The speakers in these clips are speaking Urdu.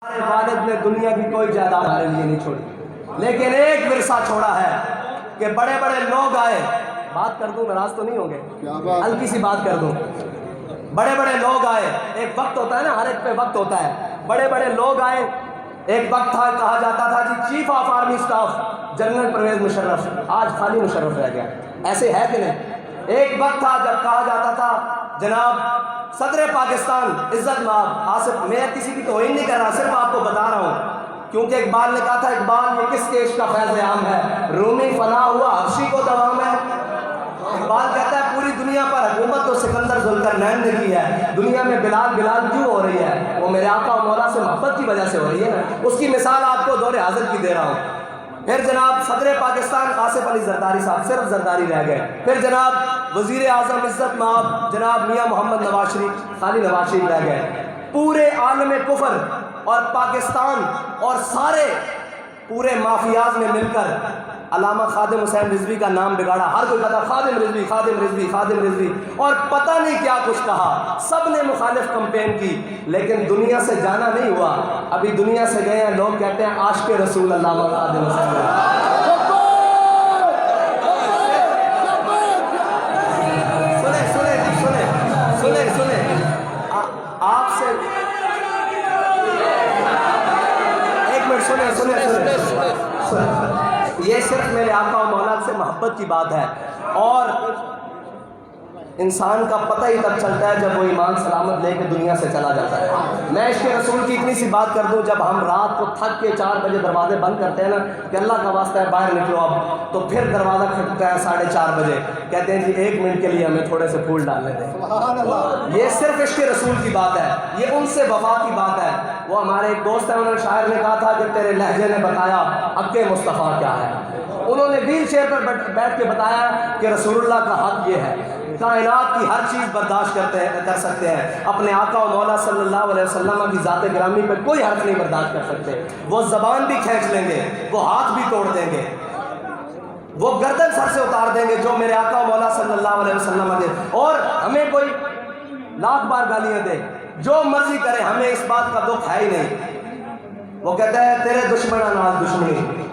ہمارے والد نے دنیا کی کوئی جائیداد ہمارے لیے نہیں چھوڑی، لیکن ایک ورثہ چھوڑا ہے کہ بڑے بڑے لوگ آئے، بات کر دوں ناراض تو نہیں ہوں گے، ہلکی سی بات کر دوں، بڑے بڑے لوگ آئے، ایک وقت ہوتا ہے نا، ہر ایک پہ وقت ہوتا ہے، بڑے بڑے لوگ آئے، ایک وقت تھا کہا جاتا تھا جی chief of army staff general Pervez Musharraf, آج خالی مشرف رہ گیا، ایسے ہے کہ نہیں؟ ایک وقت تھا جب کہا جاتا تھا جناب صدر پاکستان عزت مآب آصف، میں کسی کی توہین نہیں کر رہا، صرف آپ کو بتا رہا ہوں، کیونکہ اقبال نے کہا تھا اقبال یہ کس کیش کا فیض عام ہے، رومی فنا ہوا حبشی کو دوام ہے۔ اقبال کہتا ہے پوری دنیا پر حکومت تو سکندر ذوالقرنین نے کی ہے، دنیا میں بلال کیوں ہو رہی ہے؟ وہ میرے آقا و مولا سے محبت کی وجہ سے ہو رہی ہے نا، اس کی مثال آپ کو دور حاضر کی دے رہا ہوں۔ پھر جناب صدر پاکستان آصف علی زرداری صاحب، صرف زرداری رہ گئے، پھر جناب وزیر اعظم عزت مآب جناب میاں محمد نواز شریف، خالی نواز شریف رہ گئے۔ پورے عالم کفر اور پاکستان اور سارے پورے مافیاز نے مل کر علامہ خادم حسین رضوی کا نام بگاڑا، ہر کوئی کہتا خادم رضوی خادم رضوی خادم رضوی، اور پتہ نہیں کیا کچھ کہا، سب نے مخالف کمپین کی، لیکن دنیا سے جانا نہیں ہوا۔ ابھی دنیا سے گئے ہیں، لوگ کہتے ہیں عاشق رسول علامہ خادم حسین رضوی۔ سنیں آپ سے ایک منٹ سنیں، یہ صرف میرے آقا و مولا سے محبت کی بات ہے، اور انسان کا پتہ ہی تب چلتا ہے جب وہ ایمان سلامت لے کے دنیا سے چلا جاتا ہے۔ میں عشق رسول کی اتنی سی بات کر دوں، جب ہم رات کو تھک کے 4 بجے دروازے بند کرتے ہیں نا کہ اللہ کا واسطہ ہے باہر نکلو اب، تو پھر دروازہ کھٹتا ہے 4:30 بجے، کہتے ہیں جی 1 منٹ کے لیے ہمیں تھوڑے سے پھول ڈالنے دیں۔ یہ صرف عشق رسول کی بات ہے، یہ ان سے وفا کی بات ہے۔ وہ ہمارے ایک دوست ہیں، انہوں نے شاعر نے کہا تھا کہ تیرے لہجے نے بتایا حق مصطفیٰ کیا ہے، انہوں نے ویل چیئر پر بیٹھ کے بتایا کہ رسول اللہ کا حق یہ ہے، کائنات کی ہر چیز برداشت کر سکتے ہیں، اپنے آقا و مولا صلی اللہ علیہ وسلم کی ذات گرامی پہ کوئی حرف نہیں برداشت کر سکتے، وہ زبان بھی کھینچ لیں گے، وہ ہاتھ بھی توڑ دیں گے، وہ گردن سر سے اتار دیں گے جو میرے آقا و مولا صلی اللہ علیہ وسلم دے، اور ہمیں کوئی لاکھ بار گالیاں دے، جو مرضی کرے، ہمیں اس بات کا دکھ ہے ہی نہیں۔ وہ کہتا ہے تیرے دشمنہ نال دشمنی،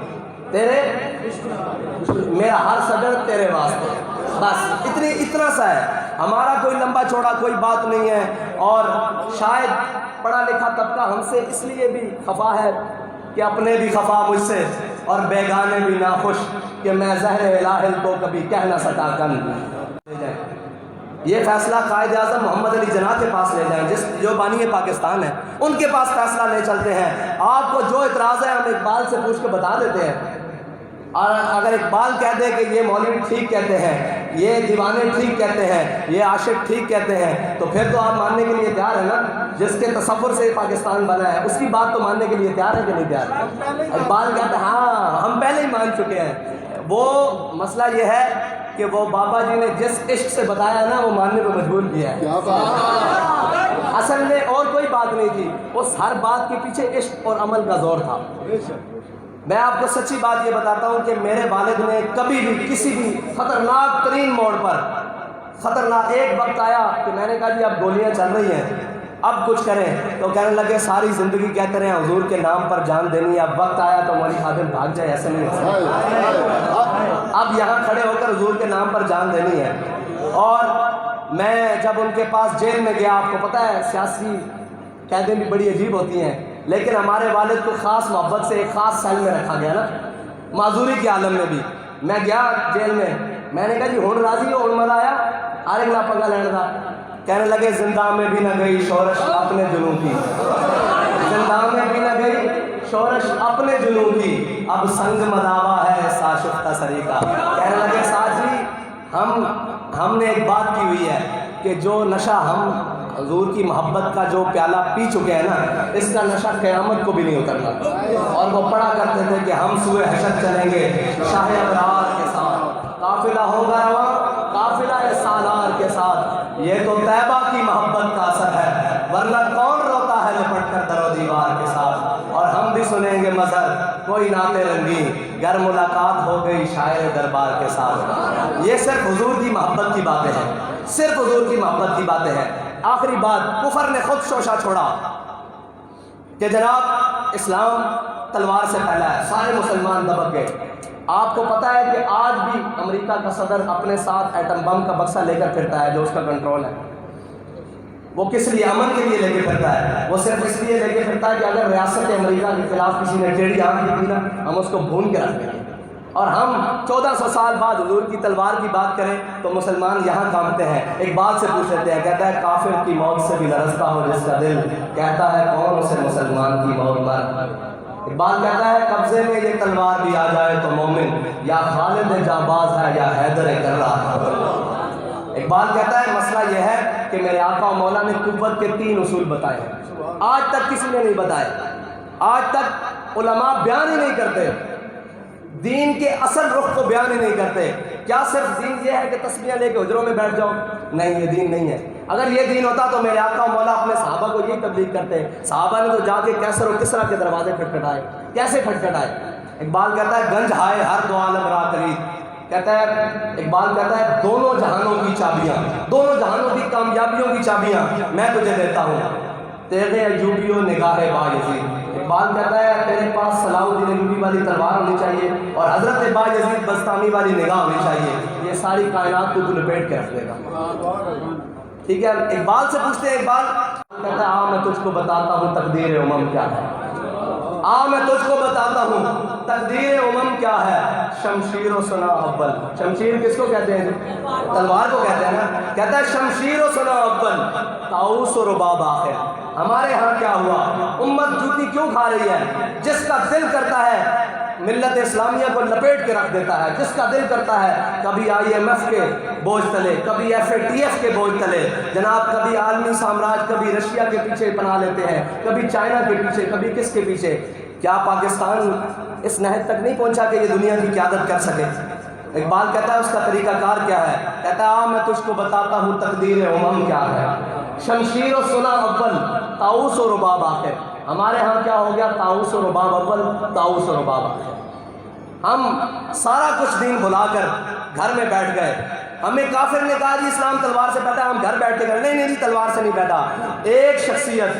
تیرے میرا ہر سجن تیرے واسطے، بس اتنا سا ہے، ہمارا کوئی لمبا چوڑا کوئی بات نہیں ہے۔ اور شاید پڑھا لکھا طبقہ ہم سے اس لیے بھی خفا ہے کہ اپنے بھی خفا مجھ سے اور بیگانے بھی ناخوش، کہ میں زہر الہل کو کبھی کہہ نہ سکا کن۔ یہ فیصلہ قائد اعظم محمد علی جناح کے پاس لے جائیں، جو بانی پاکستان ہے، ان کے پاس فیصلہ لے چلتے ہیں۔ آپ کو جو اعتراض ہے ہم اقبال سے پوچھ کے بتا دیتے ہیں، اور اگر اقبال کہہ دے کہ یہ مولوی ٹھیک کہتے ہیں، یہ دیوانے ٹھیک کہتے ہیں، یہ عاشق ٹھیک کہتے ہیں، تو پھر تو آپ ماننے کے لیے تیار ہیں نا؟ جس کے تصور سے پاکستان بنا ہے اس کی بات تو ماننے کے لیے تیار ہے کہ نہیں تیار؟ اقبال کہتے ہیں ہاں ہم پہلے ہی مان چکے ہیں۔ وہ مسئلہ یہ ہے کہ وہ بابا جی نے جس عشق سے بتایا نا وہ ماننے کو مجبور کیا ہے، اصل میں اور کوئی بات نہیں تھی، اس ہر بات کے پیچھے عشق اور عمل کا زور تھا۔ میں آپ کو سچی بات یہ بتاتا ہوں کہ میرے والد نے کبھی بھی کسی بھی خطرناک ترین موڑ پر، خطرناک ایک وقت آیا کہ میں نے کہا جی اب گولیاں چل رہی ہیں اب کچھ کریں، تو کہنے لگے ساری زندگی کہتے رہے حضور کے نام پر جان دینی ہے، اب وقت آیا تو مولوی خادم بھاگ جائے، ایسے نہیں ہو سکتا، اب یہاں کھڑے ہو کر حضور کے نام پر جان دینی ہے۔ اور میں جب ان کے پاس جیل میں گیا، آپ کو پتہ ہے سیاسی قیدیں بھی بڑی عجیب ہوتی ہیں، لیکن ہمارے والد کو خاص محبت سے ایک خاص سیل میں رکھا گیا نا، معذوری کے عالم میں بھی۔ میں گیا جیل میں نے کہا جی ہون راضی ہو، ہون مزہ آیا، آرگ نہ پنگا لین دا، کہنے لگے زندہ میں بھی نہ گئی شورش اپنے جنوں کی، زندہ میں بھی نہ گئی شورش اپنے جنوں کی، اب سنگ مداوا ہے ساشفتہ سری کا۔ کہنے لگے ساتھ جی ہم نے ایک بات کی ہوئی ہے کہ جو نشہ ہم حضور کی محبت کا جو پیالہ پی چکے ہیں نا، اس کا نشہ قیامت کو بھی نہیں اترنا۔ اور وہ پڑھا کرتے تھے کہ ہم سوئے حشر چلیں گے شاہ ابرار کے ساتھ، قافلہ ہوگا رواں قافلہ سالار کے ساتھ، یہ تو طیبہ کی محبت کا اثر ہے، ورنہ کون روتا ہے لپٹ کر در و دیوار کے ساتھ۔ اور ہم بھی سنیں گے مظہر کوئی نعت رنگین، گر ملاقات ہو گئی شاعر دربار کے ساتھ۔ یہ صرف حضور کی محبت کی باتیں ہیں، صرف حضور کی محبت کی باتیں ہیں۔ آخری بات، کفر نے خود شوشہ چھوڑا، کہ جناب اسلام تلوار سے پھیلا ہے، سارے مسلمان دبک گئے۔ آپ کو پتہ ہے کہ آج بھی امریکہ کا صدر اپنے ساتھ ایٹم بم کا بکسہ لے کر پھرتا ہے جو اس کا کنٹرول ہے۔ وہ کس لیے؟ امن کے لیے لے کے پھرتا ہے۔ وہ صرف اس لیے لے کے پھرتا ہے کہ اگر ریاست امریکہ کے خلاف کسی نے ٹیڑھی آنکھ کی نا، ہم اس کو بھون کے رکھ دیں گے۔ اور ہم 1400 سال بعد حضور کی تلوار کی بات کریں تو مسلمان یہاں کانپتے ہیں۔ ایک بات سے پوچھ لیتے ہیں، کہتا ہے کافر کی موت سے بھی لرزتا ہو جس کا دل، کہتا ہے کون اسے مسلمان کی موت مر۔ اقبال کہتا ہے قبضے میں یہ تلوار بھی آ جائے تو مومن یا خالد جانباز ہے یا حیدر کرار۔ اقبال کہتا ہے مسئلہ یہ ہے کہ میرے آقا و مولا نے قوت کے 3 اصول بتائے ہیں، آج تک کسی نے نہیں بتائے، آج تک علماء بیان ہی نہیں کرتے، دین کے اصل رخ کو بیان ہی نہیں کرتے۔ کیا صرف دین یہ ہے کہ تسبیحیں لے کے حجروں میں بیٹھ جاؤ؟ نہیں، یہ دین نہیں ہے۔ اگر یہ دین ہوتا تو میرے آقا و مولا اپنے صحابہ کو یہی تبلیغ کرتے۔ صحابہ نے تو جا کے کیسر و کسرا کے دروازے کھٹکھٹائے، کیسے کھٹکھٹائے؟ اقبال کہتا ہے گنج ہائے ہر دو عالم را کرید، کہتا ہے اقبال کہتا ہے دونوں جہانوں کی چابیاں، دونوں جہانوں کی کامیابیوں کی چابیاں میں تجھے دیتا ہوں، تیرے ایوبیوں نگاہ بایزید۔ اقبال کہتا ہے تیرے پاس صلاح الدین ایوبی والی تلوار ہونی چاہیے اور حضرت بایزید بستامی والی نگاہ ہونی چاہیے، یہ ساری کائنات کو تو لپیٹ کے رکھ دے گا۔ ٹھیک ہے، اقبال سے پوچھتے ہیں، اقبال کہتا ہے میں تجھ کو بتاتا ہوں تقدیر امم کیا ہے، میں تجھ کو بتاتا ہوں تقدیر امم کیا ہے، شمشیر و سنا اول۔ شمشیر کس کو کہتے ہیں؟ تلوار کو کہتے ہیں نا۔ کہتا ہے شمشیر و سنا اول طاؤس و رباب آخر۔ ہمارے ہاں کیا ہوا؟ امت جوتی کیوں کھا رہی ہے؟ جس کا دل کرتا ہے ملت اسلامیہ کو لپیٹ کے رکھ دیتا ہے، جس کا دل کرتا ہے کبھی IMF کے بوجھ تلے، کبھی FATF کے بوجھ تلے، جناب کبھی عالمی سامراج، کبھی رشیا کے پیچھے پناہ لیتے ہیں، کبھی چائنا کے پیچھے، کبھی کس کے پیچھے۔ کیا پاکستان اس نہج تک نہیں پہنچا کہ یہ دنیا کی قیادت کر سکے؟ اقبال کہتا ہے اس کا طریقہ کار کیا ہے؟ کہتا ہے میں تجھ کو بتاتا ہوں تقدیر امم کیا ہے، شمشیر و سنا اول طاؤس و رباب آخر۔ ہمارے ہاں کیا ہو گیا؟ طاؤس و رباب اول، طاؤس و رباب آخر۔ ہم سارا کچھ دین بھلا کر گھر میں بیٹھ گئے۔ ہمیں کافر نے کہا جی اسلام تلوار سے پیدا ہے، ہم گھر بیٹھ کے کریں، نہیں جی تلوار سے نہیں پیدا۔ ایک شخصیت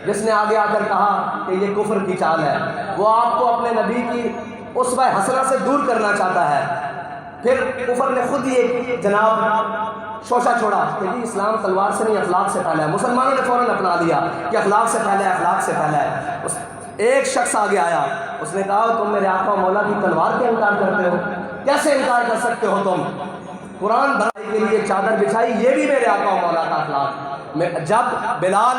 جس نے آگے آ کر کہا کہ یہ کفر کی چال ہے، وہ آپ کو اپنے نبی کی اسوہ حسنہ سے دور کرنا چاہتا ہے۔ پھر کفر نے خود یہ جناب شوشہ چھوڑا کہ جی اسلام تلوار سے نہیں اخلاق سے پھیلا ہے۔ مسلمانوں نے فوراً اپنا لیا کہ اخلاق سے پھیلا ہے، اخلاق سے پھیلا ہے۔ ایک شخص آگے آیا، اس نے کہا تم میرے آقا مولا کی تلوار کا انکار کرتے ہو، کیسے انکار کر سکتے ہو تم؟ قرآن بھرائی کے لیے چادر بچھائی، یہ بھی میرے آقا مولا کا اخلاق۔ جب بلال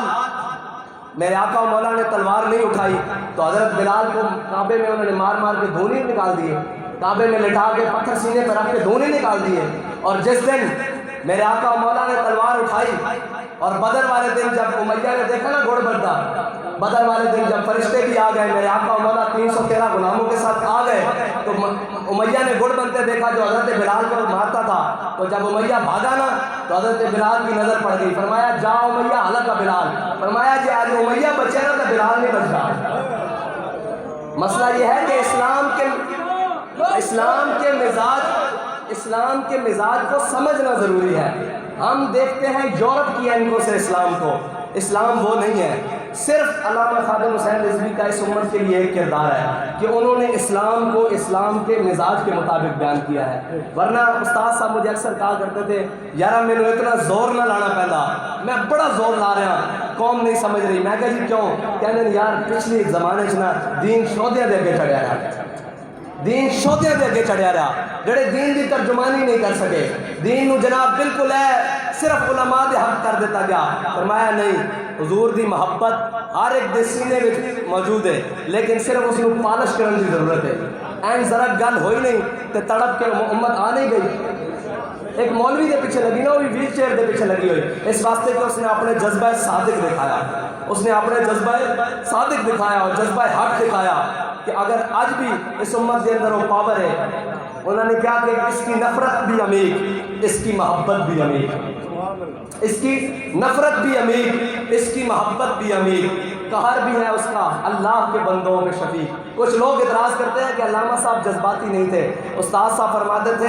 میرے آقا مولا نے تلوار نہیں اٹھائی تو حضرت بلال کو کعبے میں انہوں نے مار مار کے دھونے نکال دیے، کعبے میں لٹا کے پتھر سینے پر رکھ کے دھونے نکال دیے۔ اور جس دن میرے آقا مولا نے تلوار اٹھائی اور بدر والے دن جب امیہ نے دیکھا نا گھوڑ بردہ، بدر والے دن جب فرشتے بھی آ گئے، میرے آقا مولا 313 غلاموں کے ساتھ آ گئے، تو امیہ نے گھوڑ بنتے دیکھا جو حضرت بلال کو مارتا تھا۔ تو جب امیہ بھاگا نا تو حضرت بلال کی نظر پڑ گئی، فرمایا جا امیہ ہلاک بلال، فرمایا جی آج امیہ بچے نا تو بلال نہیں بچ رہا۔ مسئلہ یہ ہے کہ اسلام کے مزاج کو سمجھنا ضروری ہے۔ ہم دیکھتے ہیں یورپ کی اینکوں سے اسلام کو، اسلام وہ نہیں ہے۔ صرف علامہ خادم حسین رضوی کا اس امت کے لیے ایک کردار ہے کہ انہوں نے اسلام کو اسلام کے مزاج کے مطابق بیان کیا ہے۔ ورنہ استاد صاحب مجھے اکثر کہا کرتے تھے یار میں نے اتنا زور نہ لانا پہلا، میں بڑا زور لا رہا ہوں، قوم نہیں سمجھ رہی۔ میں کہا جی کیوں؟ کہنے یار پچھلی زمانے چنا دین شودیاں دے کے چڑھیا رہا، دین شودیاں دے کے چڑھیا رہا، جڑے دین دی ترجمانی نہیں کر سکے۔ دین نو جناب بالکل ہے صرف علماء دے حق کر دیتا گیا۔ فرمایا نہیں، حضور دی محبت ہر ایک دے سینے میں موجود ہے، لیکن صرف اس کو پالش کرنے کی ضرورت ہے۔ این ذرا گل ہوئی نہیں تے تڑپ کے امت آ نہیں گئی۔ ایک مولوی دے پیچھے لگی نا، وہ بھی ویل چیئر دے پیچھے لگی ہوئی، اس واسطے کہ اس نے اپنے جذبہ صادق دکھایا، اس نے اپنے جذبہ صادق دکھایا اور جذبہ حق دکھایا کہ اگر آج بھی اس امت کے اندر وہ پاور ہے۔ انہوں نے کہا کہ اس کی نفرت بھی عمیق، اس کی محبت بھی عمیق، اس کی نفرت بھی عمیق، اس کی محبت بھی عمیق، قہر بھی ہے اس کا اللہ کے بندوں میں شفیق۔ کچھ لوگ اعتراض کرتے ہیں کہ علامہ صاحب جذباتی نہیں تھے۔ استاد صاحب فرماتے تھے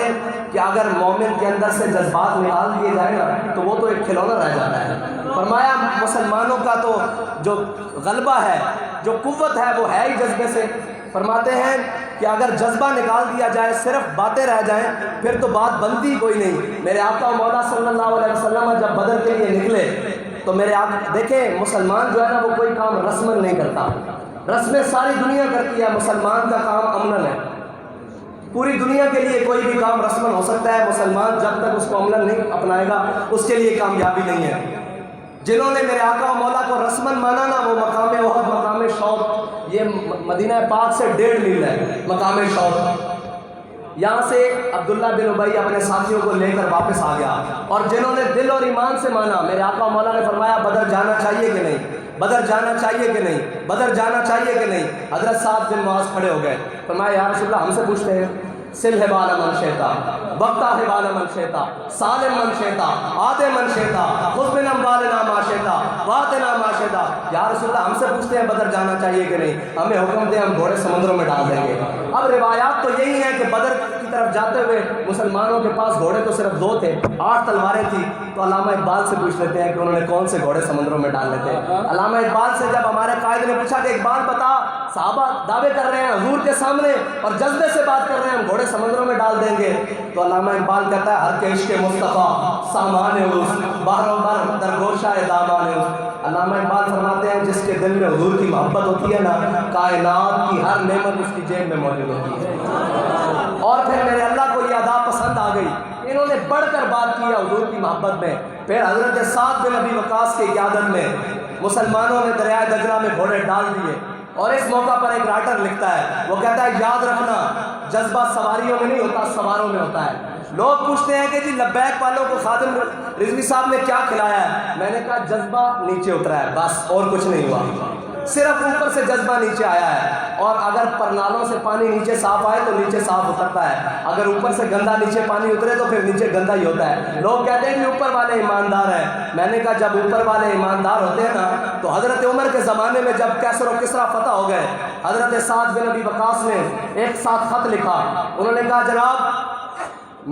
کہ اگر مومن کے اندر سے جذبات نکال دیے جائیں نا تو وہ تو ایک کھلونا رہ جاتا ہے۔ فرمایا مسلمانوں کا تو جو غلبہ ہے جو قوت ہے وہ ہے ہی جذبے سے. فرماتے ہیں کہ اگر جذبہ نکال دیا جائے، صرف باتیں رہ جائیں، پھر تو بات بنتی کوئی نہیں. میرے آقا و مولا صلی اللہ علیہ وسلم جب بدر کے لیے نکلے تو میرے آقا دیکھیں، مسلمان جو ہے نا وہ کوئی کام رسمن نہیں کرتا. رسمیں ساری دنیا کرتی ہے، مسلمان کا کام امنن ہے. پوری دنیا کے لیے کوئی بھی کام رسمن ہو سکتا ہے، مسلمان جب تک اس کو عملاً نہیں اپنائے گا اس کے لیے کامیابی نہیں ہے. جنہوں نے میرے آقا و مولا کو رسمن مانا نا، وہ مقام احد، مقام شوق، یہ مدینہ پاک سے 1.5 میل ہے مقام شوق. یہاں سے عبداللہ بن ابی اپنے ساتھیوں کو لے کر واپس آ گیا، اور جنہوں نے دل اور ایمان سے مانا، میرے آقا و مولا نے فرمایا بدر جانا چاہیے کہ نہیں، بدر جانا چاہیے کہ نہیں، بدر جانا چاہیے کہ نہیں. حضرت سعد بن معاذ کھڑے ہو گئے، فرمایا یا رسول اللہ ہم سے پوچھتے ہیں، سل حبال من شیتا وقتا حبال من شیتا سالم من شیتا آتے من شیتا خذ من اموالنا ما شیتا واتنا ما شیتا. یا رسول اللہ ہم سے پوچھتے ہیں بدر جانا چاہیے کہ نہیں، ہمیں حکم دیں ہم گھوڑے سمندروں میں ڈال دیں گے. اب روایات تو یہی ہیں کہ بدر کی طرف جاتے ہوئے مسلمانوں کے پاس گھوڑے تو صرف 2 تھے، 8 تلواریں تھیں. تو علامہ اقبال سے پوچھ لیتے ہیں کہ انہوں نے کون سے گھوڑے سمندروں میں ڈال لیتے. علامہ اقبال سے جب ہمارے قائد نے پوچھا کہ اقبال بتا، صحابہ دعوے کر رہے ہیں حضور کے سامنے اور جذبے سے بات کر رہے ہیں، ہم گھوڑے سمندروں میں ڈال دیں گے. تو علامہ اقبال کہتا ہے ہر کے عشق مصطفیٰ سامان اس بحر و بر در گوشہ دامان اس. علامہ اقبال فرماتے ہیں جس کے دل میں حضور کی محبت ہوتی ہے نا، کائنات کی ہر نعمت اس کی جیب میں موجود ہوتی ہے. اور پھر میرے اللہ کو یہ ادا پسند آ گئی، انہوں نے بڑھ کر بات کی حضور کی محبت میں. پھر حضرت سعد بن ابی وقاص کی قیادت میں مسلمانوں نے دریائے دجلہ میں گھوڑے ڈال دیے. اور اس موقع پر ایک رائٹر لکھتا ہے، وہ کہتا ہے یاد رکھنا جذبہ سواریوں میں نہیں ہوتا، سواروں میں ہوتا ہے. لوگ پوچھتے ہیں کہ جی لبیک والوں کو خادم رضوی صاحب نے کیا کھلایا ہے؟ میں نے کہا جذبہ نیچے اترا ہے بس، اور کچھ نہیں ہوا، صرف اوپر سے جذبہ نیچے آیا ہے. اور اگر پرنالوں سے پانی نیچے صاف آئے تو نیچے صاف اترتا ہے، اگر اوپر سے گندا نیچے پانی اترے تو پھر نیچے گندا ہی ہوتا ہے. لوگ کہتے ہیں کہ اوپر والے ایماندار ہیں، میں نے کہا جب اوپر والے ایماندار ہوتے ہیں نا تو حضرت عمر کے زمانے میں جب کیسر و کسریٰ فتح ہو گئے، حضرت سعد بن ابی وقاص نے ایک ساتھ خط لکھا. انہوں نے کہا جناب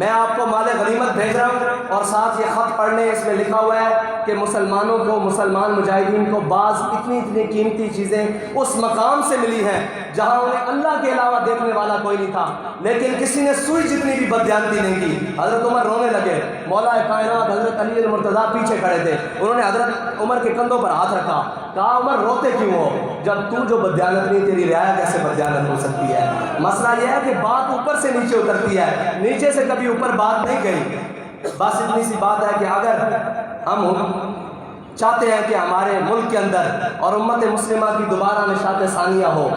میں آپ کو مال غنیمت بھیج رہا ہوں، اور ساتھ یہ خط پڑھنے اس میں لکھا ہوا ہے کہ مسلمانوں کو، مسلمان مجاہدین کو بعض اتنی قیمتی چیزیں اس مقام سے ملی ہیں جہاں انہیں اللہ کے علاوہ دیکھنے والا کوئی نہیں تھا، لیکن کسی نے سوئی جتنی بھی بددیانتی نہیں کی. حضرت عمر رونے لگے، مولا کائنات حضرت علی المرتضیٰ پیچھے کھڑے تھے، انہوں نے حضرت عمر کے کندھوں پر ہاتھ رکھا، کہا عمر روتے کیوں ہو، جب تو جو بددیانت نہیں تیری رعایا کیسے بددیانت ہو سکتی ہے. مسئلہ یہ ہے کہ بات اوپر سے نیچے اترتی ہے، نیچے سے کبھی اوپر بات نہیں گئی. بس اتنی سی بات ہے کہ اگر ہم چاہتے ہیں کہ ہمارے ملک کے اندر اور امت مسلمہ کی دوبارہ نشاط ثانیہ ہو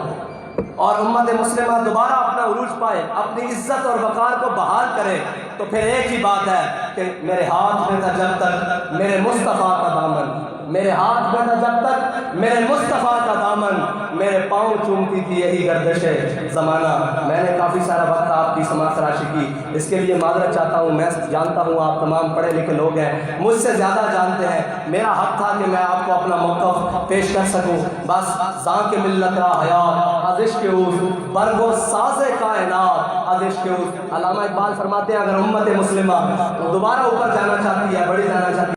اور امت مسلمہ دوبارہ اپنا عروج پائے، اپنی عزت اور وقار کو بحال کرے، تو پھر ایک ہی بات ہے کہ میرے ہاتھ میں تھا جب تک میرے مصطفیٰ کا دامن، میرے ہاتھ میں تھا جب تک میرے مصطفیٰ کا دامن، میرے پاؤں چومتی تھی یہی گردش زمانہ. میں نے کافی سارا وقت آپ کی سماعت فراشی کی، اس کے لیے معذرت چاہتا ہوں. میں جانتا ہوں آپ تمام پڑھے لکھے لوگ ہیں، مجھ سے زیادہ جانتے ہیں. میرا حق تھا کہ میں آپ کو اپنا موقف پیش کر سکوں. بس زاں کے ملت را حیات از عشق اوست برگو ساز کائنات از عشق اوست. علامہ اقبال فرماتے ہیں اگر امت مسلمہ دوبارہ اوپر جانا چاہتی ہے، بڑی جانا چاہتی ہے،